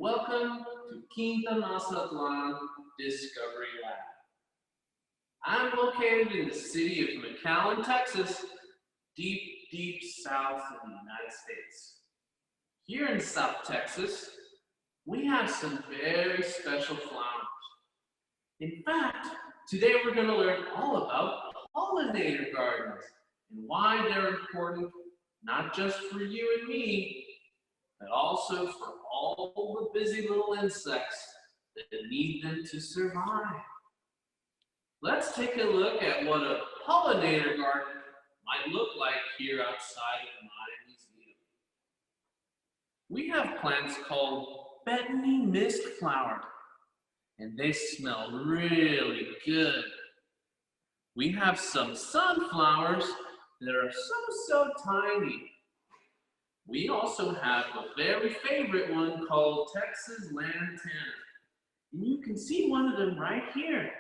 welcome to Quinta Mazatlan Discovery Lab. I'm located in the city of McAllen, Texas, deep, deep south of the United States. Here in South Texas, we have some very special flowers. In fact, today we're going to learn all about pollinator gardens and why they're important, not just for you and me, but also for all the busy little insects that need them to survive. Let's take a look at what a pollinator garden might look like here outside of my museum. We have plants called betony mist flower, and they smell really good. We have some sunflowers that are so tiny. We also have a very favorite one called Texas lantana. And you can see one of them right here.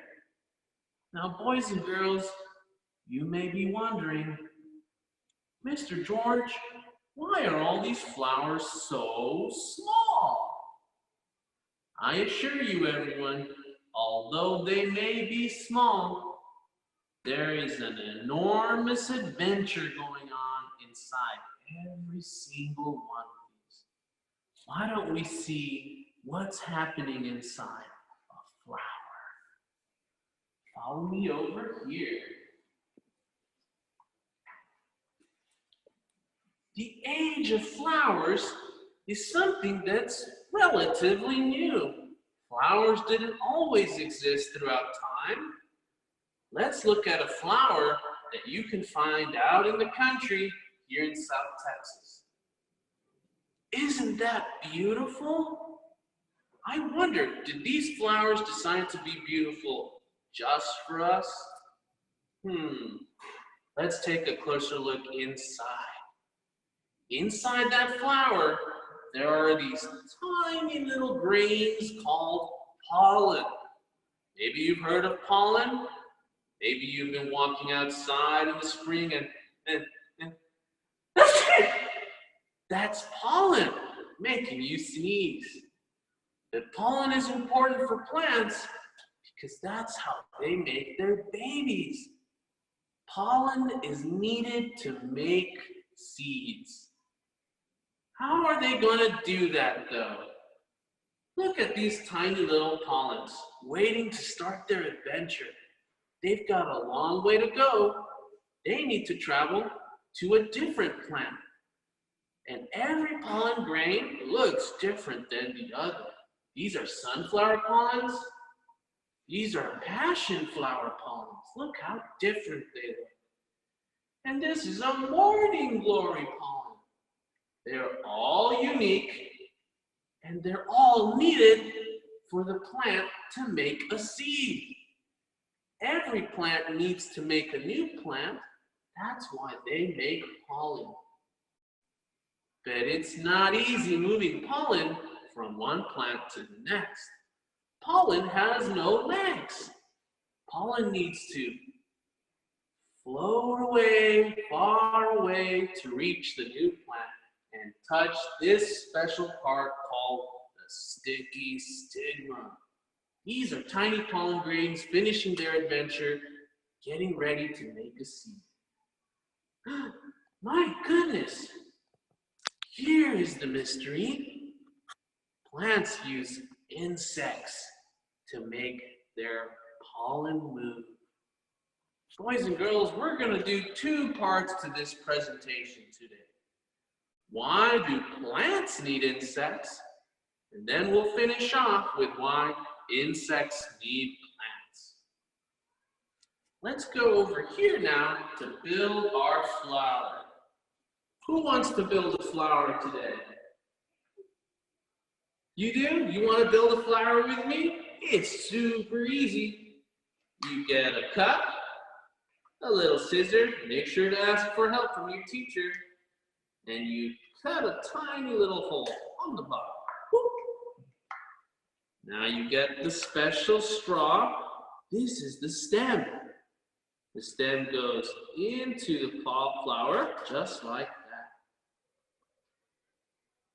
Now, boys and girls, you may be wondering, Mr. George, why are all these flowers so small? I assure you, everyone, although they may be small, there is an enormous adventure going on inside every single one of these. Why don't we see what's happening inside a flower? Follow me over here. The age of flowers is something that's relatively new. Flowers didn't always exist throughout time. Let's look at a flower that you can find out in the country here in South Texas. Isn't that beautiful? I wonder, did these flowers decide to be beautiful just for us? Let's take a closer look inside. Inside that flower, there are these tiny little grains called pollen. Maybe you've heard of pollen. Maybe you've been walking outside in the spring and that's pollen making you sneeze. The pollen is important for plants because that's how they make their babies. Pollen is needed to make seeds. How are they going to do that though? Look at these tiny little pollens waiting to start their adventure. They've got a long way to go. They need to travel to a different plant. And every pollen grain looks different than the other. These are sunflower pollens. These are passion flower pollens. Look how different they look. And this is a morning glory pollen. They're all unique, and they're all needed for the plant to make a seed. Every plant needs to make a new plant. That's why they make pollen. But it's not easy moving pollen from one plant to the next. Pollen has no legs. Pollen needs to float away, far away to reach the new plant and touch this special part called the sticky stigma. These are tiny pollen grains finishing their adventure, getting ready to make a seed. My goodness! Here is the mystery. Plants use insects to make their pollen move. Boys and girls, we're going to do two parts to this presentation today. Why do plants need insects? And then we'll finish off with why insects need plants. Let's go over here now to build our flower. Who wants to build a flower today? You do? You want to build a flower with me? It's super easy. You get a cup, a little scissor, make sure to ask for help from your teacher, and you cut a tiny little hole on the bottom. Whoop. Now you get the special straw. This is the stem. The stem goes into the flower just like that.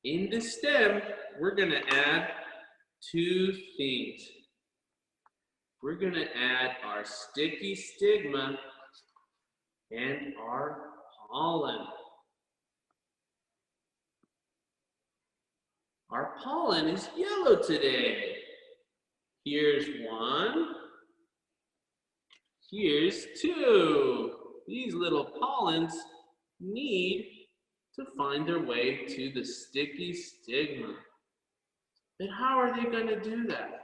In the stem, we're gonna add two things. We're gonna add our sticky stigma and our pollen. Our pollen is yellow today. Here's one. Here's two. These little pollens need to find their way to the sticky stigma. But how are they going to do that?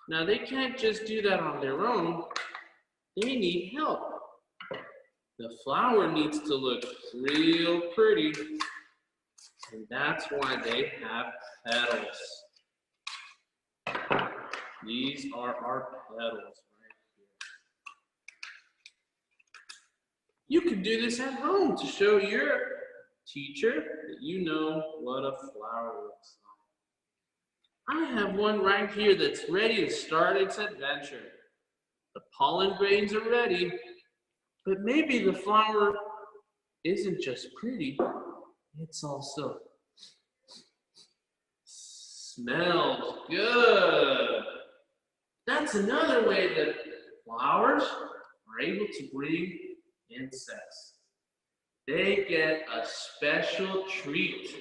Now, they can't just do that on their own. They need help. The flower needs to look real pretty, and that's why they have petals. These are our petals right here. You can do this at home to show your teacher that you know what a flower looks like. I have one right here that's ready to start its adventure. The pollen grains are ready, but maybe the flower isn't just pretty, it's also smells good. That's another way that flowers are able to bring insects. They get a special treat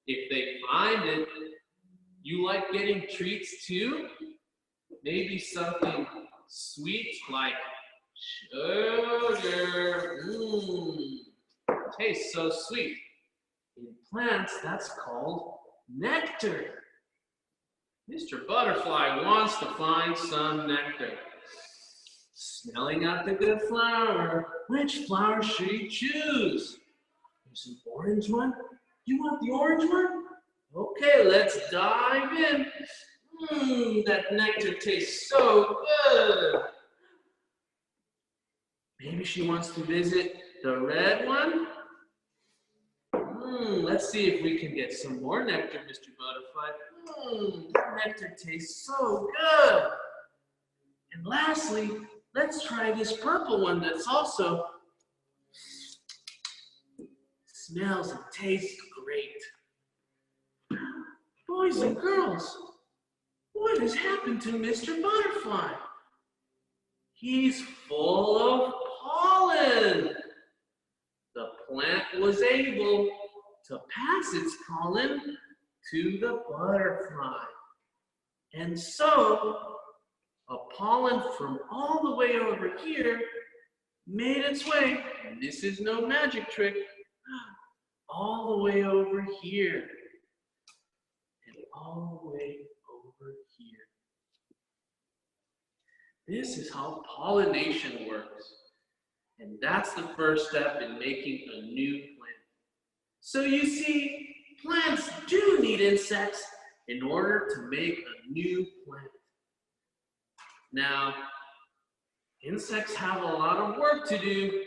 if they find it. You like getting treats too? Maybe something sweet like sugar. Tastes so sweet. In plants, that's called nectar. Mr. Butterfly wants to find some nectar. Smelling out the good flower. Which flower should he choose? There's an orange one. You want the orange one? Okay, let's dive in. That nectar tastes so good. Maybe she wants to visit the red one. Let's see if we can get some more nectar, Mr. Butterfly. That nectar tastes so good. And lastly, let's try this purple one that's also smells and tastes great. Boys and girls, what has happened to Mr. Butterfly? He's full of pollen. The plant was able to pass its pollen to the butterfly. And so, a pollen from all the way over here made its way, and this is no magic trick, all the way over here. And all the way over here. This is how pollination works. And that's the first step in making a new plant. So you see, plants do need insects in order to make a new plant. Now, insects have a lot of work to do.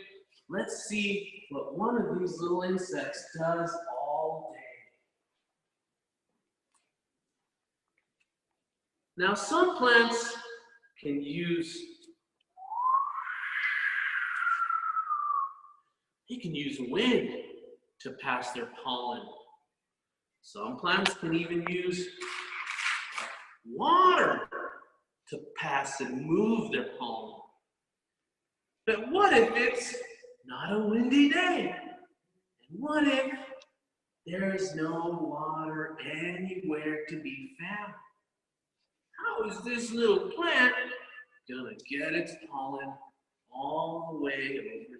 Let's see what one of these little insects does all day. Now, some plants can use wind to pass their pollen. Some plants can even use water to pass and move their pollen. But what if it's not a windy day? And what if there's no water anywhere to be found? How is this little plant gonna get its pollen all the way over there?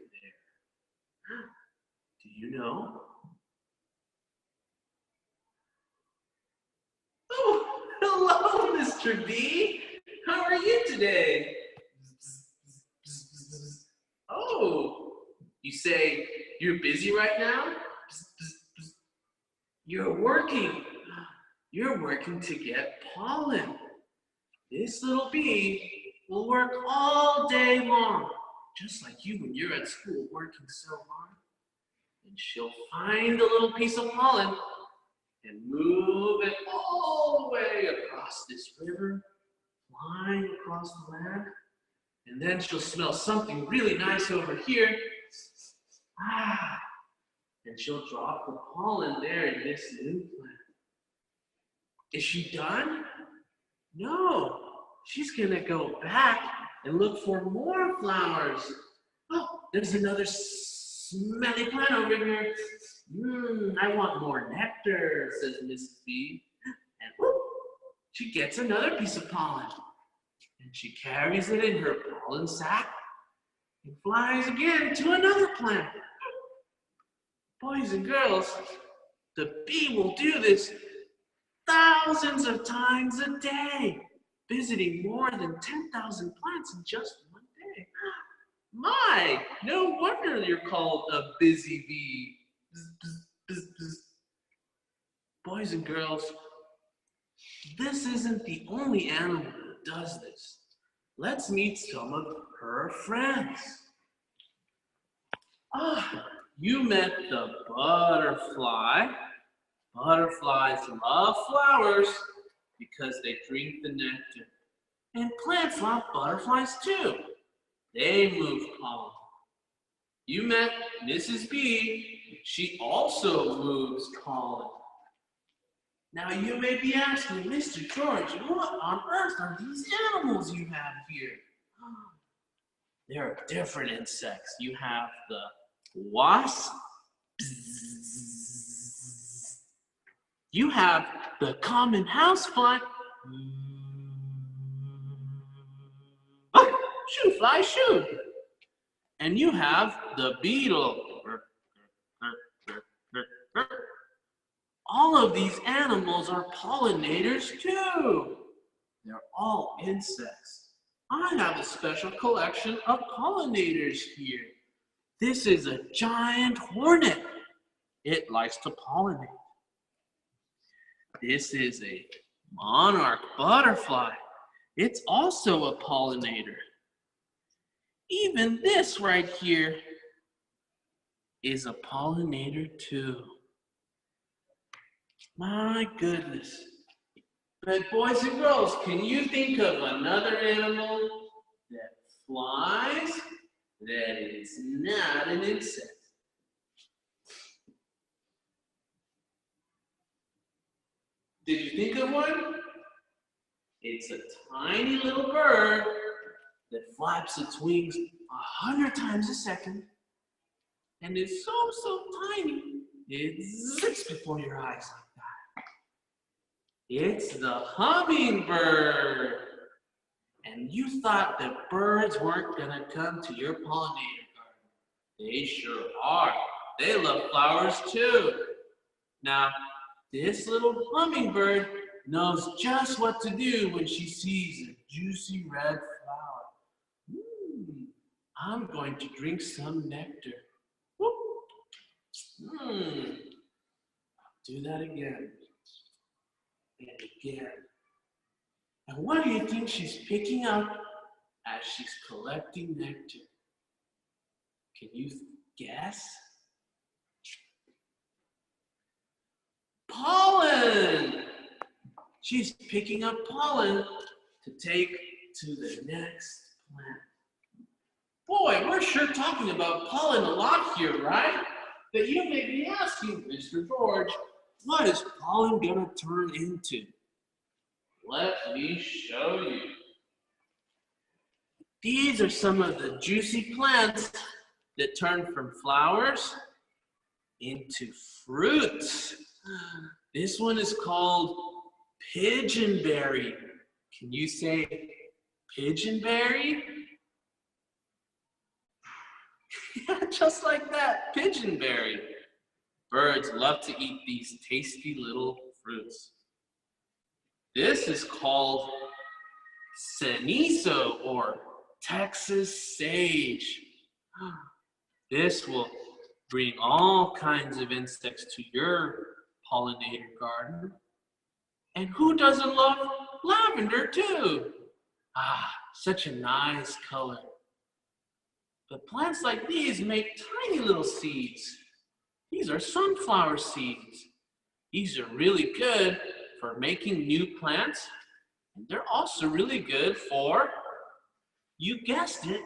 Do you know? Oh, hello, Mr. Bee. How are you today? Oh, you say you're busy right now? You're working to get pollen. This little bee will work all day long, just like you when you're at school working so hard. And she'll find a little piece of pollen and move it all the way across this river, flying across the land. And then she'll smell something really nice over here. and she'll drop the pollen there in this new plant. Is she done? No, she's gonna go back and look for more flowers. Oh, there's another smelly plant over here. I want more nectar, says Mrs. Bee. And whoop, she gets another piece of pollen. And she carries it in her pollen sac and flies again to another plant. Boys and girls, the bee will do this thousands of times a day, visiting more than 10,000 plants in just one day. My, no wonder you're called a busy bee. Bzz, bzz, bzz, bzz. Boys and girls, this isn't the only animal that does this. Let's meet some of her friends. You met the butterfly. Butterflies love flowers because they drink the nectar. And plants love butterflies too. They move pollen. You met Mrs. Bee. She also moves pollen. Now you may be asking, Mr. George, what on earth are these animals you have here? There are different insects. You have the wasp. You have the common housefly. Shoo, fly, shoo. And you have the beetle. All of these animals are pollinators too. They're all insects. I have a special collection of pollinators here. This is a giant hornet. It likes to pollinate. This is a monarch butterfly. It's also a pollinator. Even this right here is a pollinator too. My goodness. But boys and girls, can you think of another animal that flies that is not an insect? Did you think of one? It's a tiny little bird that flaps its wings 100 times a second and is so tiny it zips before your eyes like that. It's the hummingbird. And you thought that birds weren't gonna come to your pollinator garden. They sure are. They love flowers too. Now, this little hummingbird knows just what to do when she sees a juicy red flower. I'm going to drink some nectar. I'll do that again and again. And what do you think she's picking up as she's collecting nectar? Can you guess? Pollen! She's picking up pollen to take to the next plant. Boy, we're sure talking about pollen a lot here, right? But you may be asking, Mr. George, what is pollen gonna turn into? Let me show you. These are some of the juicy plants that turn from flowers into fruits. This one is called pigeonberry. Can you say pigeonberry? Yeah, just like that, pigeonberry. Birds love to eat these tasty little fruits. This is called cenizo or Texas sage. This will bring all kinds of insects to your pollinator garden. And who doesn't love lavender too? Such a nice color. But plants like these make tiny little seeds. These are sunflower seeds. These are really good for making new plants. And they're also really good for, you guessed it,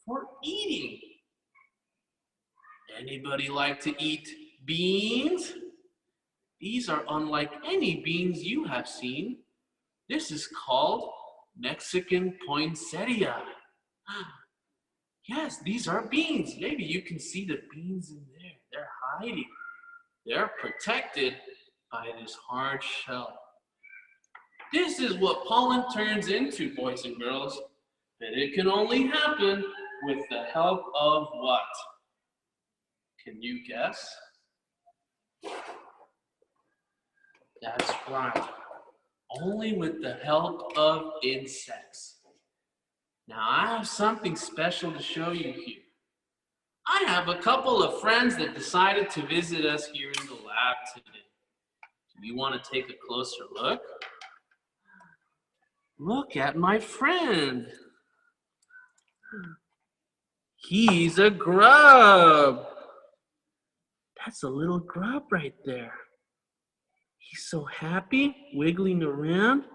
for eating. Anybody like to eat Beans? These are unlike any beans you have seen. This is called Mexican poinsettia. Yes, these are beans. Maybe you can see the beans in there. They're hiding. They're protected by this hard shell. This is what pollen turns into, boys and girls. But it can only happen with the help of what? Can you guess? That's right. Only with the help of insects. Now I have something special to show you here. I have a couple of friends that decided to visit us here in the lab today. Do you want to take a closer look? Look at my friend. He's a grub. That's a little grub right there. He's so happy, wiggling around.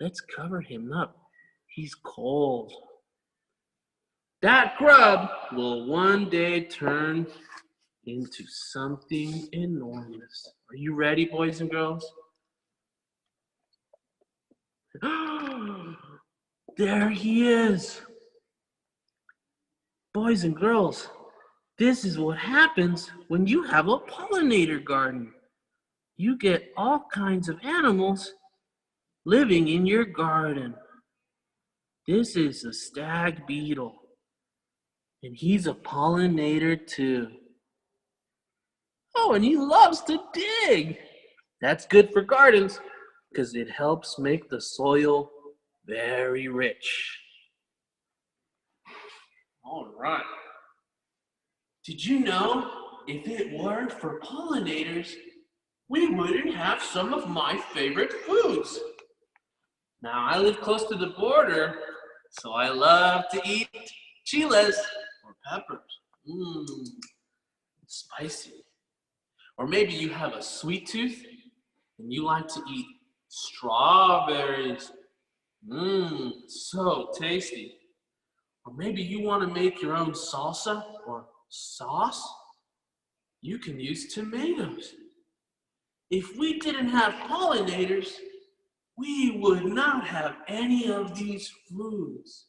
Let's cover him up. He's cold. That grub will one day turn into something enormous. Are you ready, boys and girls? There he is. Boys and girls, this is what happens when you have a pollinator garden. You get all kinds of animals living in your garden. This is a stag beetle, and he's a pollinator too. Oh, and he loves to dig. That's good for gardens because it helps make the soil very rich. All right. Did you know if it weren't for pollinators, we wouldn't have some of my favorite foods? Now, I live close to the border, so I love to eat chiles or peppers. Spicy. Or maybe you have a sweet tooth and you like to eat strawberries. So tasty. Or maybe you want to make your own salsa or sauce. You can use tomatoes. If we didn't have pollinators, we would not have any of these foods.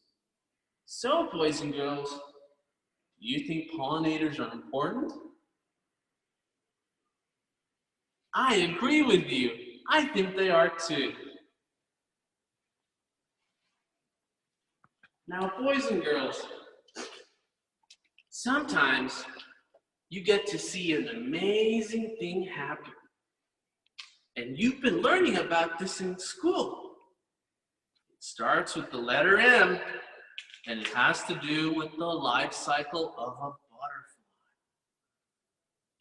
So, boys and girls, do you think pollinators are important? I agree with you. I think they are too. Now, boys and girls, sometimes you get to see an amazing thing happen. And you've been learning about this in school. It starts with the letter M, and it has to do with the life cycle of a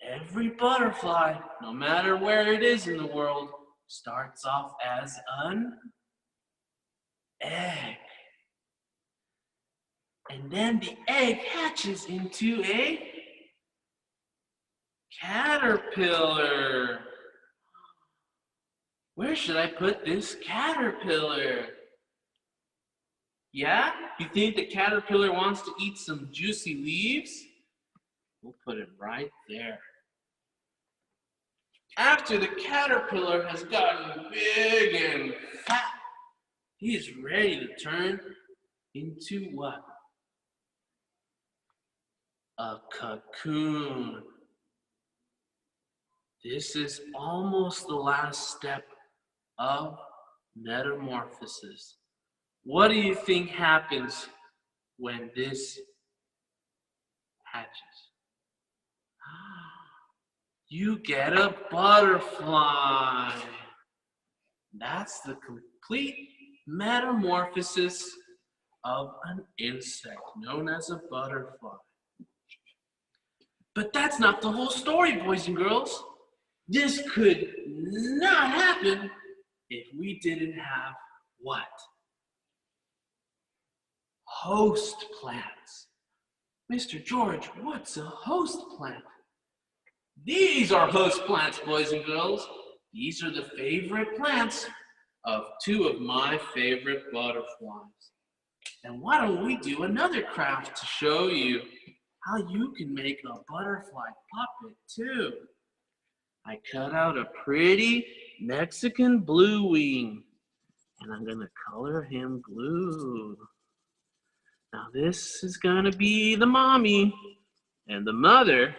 butterfly. Every butterfly, no matter where it is in the world, starts off as an egg. And then the egg hatches into a caterpillar. Where should I put this caterpillar? Yeah? You think the caterpillar wants to eat some juicy leaves? We'll put it right there. After the caterpillar has gotten big and fat, he's ready to turn into what? A cocoon. This is almost the last step of metamorphosis. What do you think happens when this hatches? You get a butterfly. That's the complete metamorphosis of an insect known as a butterfly. But that's not the whole story, boys and girls. This could not happen if we didn't have what? Host plants. Mr. George, what's a host plant? These are host plants, boys and girls. These are the favorite plants of two of my favorite butterflies. And why don't we do another craft to show you how you can make a butterfly puppet too? I cut out a pretty Mexican blue wing, and I'm gonna color him blue. Now this is gonna be the mommy, and the mother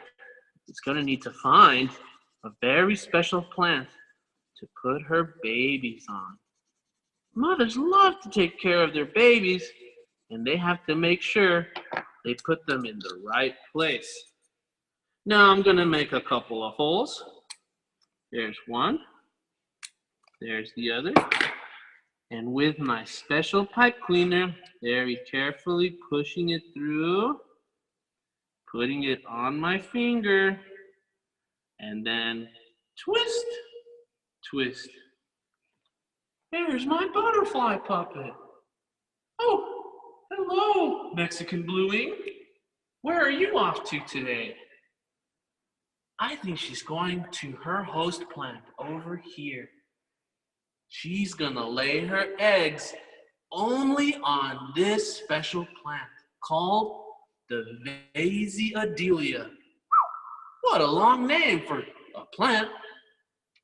is gonna need to find a very special plant to put her babies on. Mothers love to take care of their babies, and they have to make sure they put them in the right place. Now I'm gonna make a couple of holes. There's one, there's the other. And with my special pipe cleaner, very carefully pushing it through, putting it on my finger, and then twist, twist. There's my butterfly puppet. Oh, hello, Mexican Blue Wing. Where are you off to today? I think she's going to her host plant over here. She's gonna lay her eggs only on this special plant called the Vasiadelia. What a long name for a plant.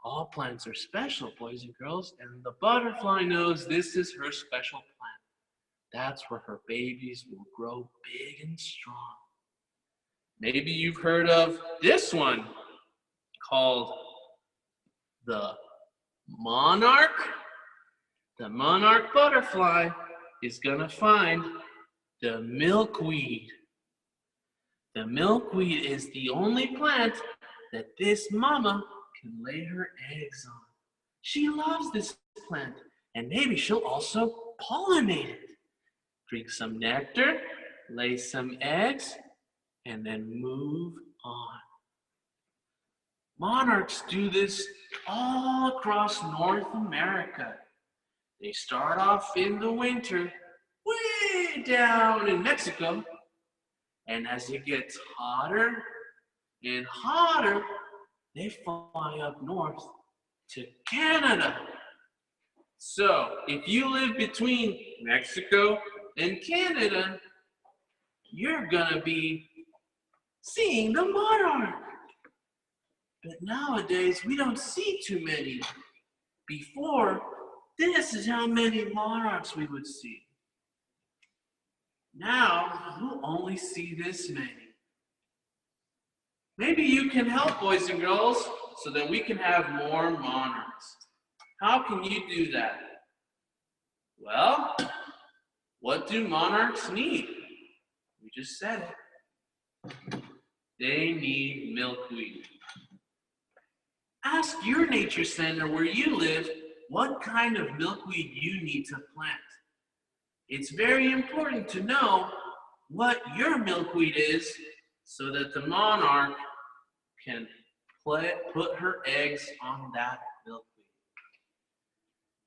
All plants are special, boys and girls, and the butterfly knows this is her special plant. That's where her babies will grow big and strong. Maybe you've heard of this one called the monarch. The monarch butterfly is gonna find the milkweed. The milkweed is the only plant that this mama can lay her eggs on. She loves this plant, and maybe she'll also pollinate it. Drink some nectar, lay some eggs, and then move on. Monarchs do this all across North America. They start off in the winter, way down in Mexico, and as it gets hotter and hotter, they fly up north to Canada. So, if you live between Mexico and Canada, you're gonna be seeing the monarch. But nowadays, we don't see too many. Before, this is how many monarchs we would see. Now, we'll only see this many. Maybe you can help, boys and girls, so that we can have more monarchs. How can you do that? Well, what do monarchs need? We just said it. They need milkweed. Ask your nature center where you live what kind of milkweed you need to plant. It's very important to know what your milkweed is so that the monarch can put her eggs on that milkweed.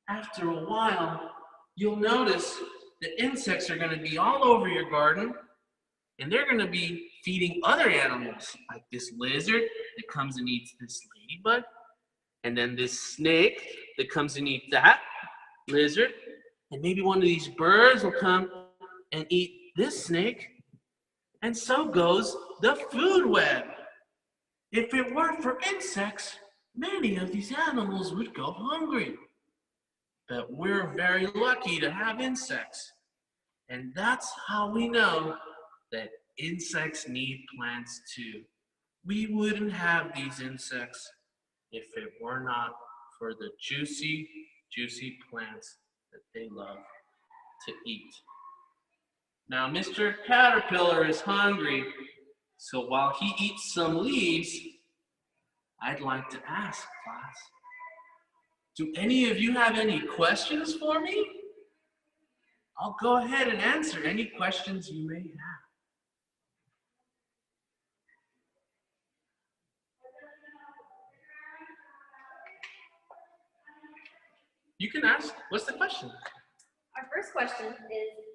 After a while, you'll notice the insects are going to be all over your garden, and they're going to be feeding other animals, like this lizard that comes and eats this ladybug, and then this snake that comes and eats that lizard, and maybe one of these birds will come and eat this snake, and so goes the food web. If it weren't for insects, many of these animals would go hungry. But we're very lucky to have insects, and that's how we know that insects need plants too. We wouldn't have these insects if it were not for the juicy, juicy plants that they love to eat. Now, Mr. Caterpillar is hungry, so while he eats some leaves, I'd like to ask, class, do any of you have any questions for me? I'll go ahead and answer any questions you may have. You can ask. What's the question? Our first question is,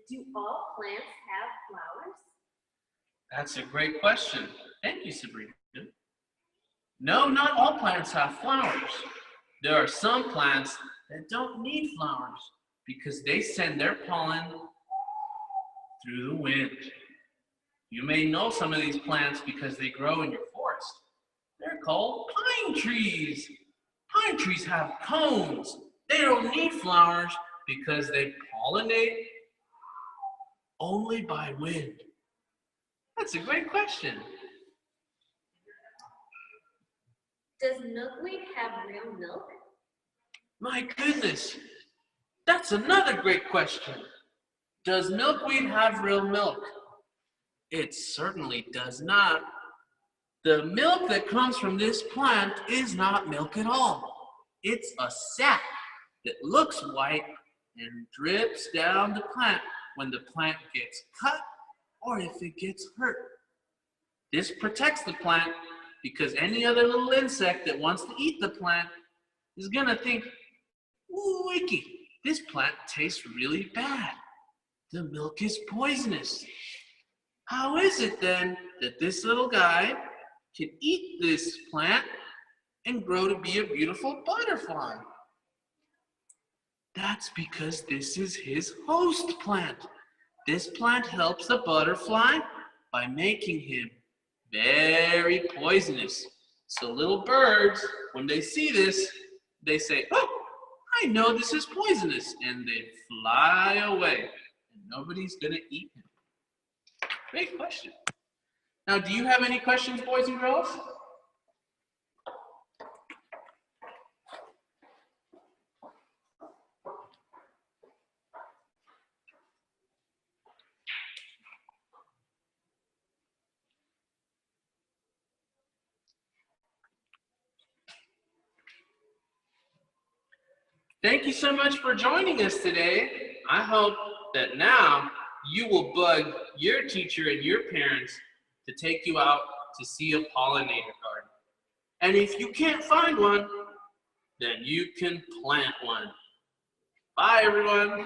do all plants have flowers? That's a great question. Thank you, Sabrina. No, not all plants have flowers. There are some plants that don't need flowers because they send their pollen through the wind. You may know some of these plants because they grow in your forest. They're They're called pine trees. Pine trees have cones. They don't need flowers because they pollinate only by wind. That's a great question. Does milkweed have real milk? My goodness, that's another great question. Does milkweed have real milk? It certainly does not. The milk that comes from this plant is not milk at all. It's a sap that looks white and drips down the plant when the plant gets cut or if it gets hurt. This protects the plant because any other little insect that wants to eat the plant is gonna think, ooh, icky, this plant tastes really bad. The milk is poisonous. How is it then that this little guy can eat this plant and grow to be a beautiful butterfly? That's because this is his host plant. This plant helps the butterfly by making him very poisonous. So little birds, when they see this, they say, oh, I know this is poisonous, and they fly away, and nobody's gonna eat him. Great question. Now, do you have any questions, boys and girls? Thank you so much for joining us today. I hope that now you will bug your teacher and your parents to take you out to see a pollinator garden. And if you can't find one, then you can plant one. Bye, everyone.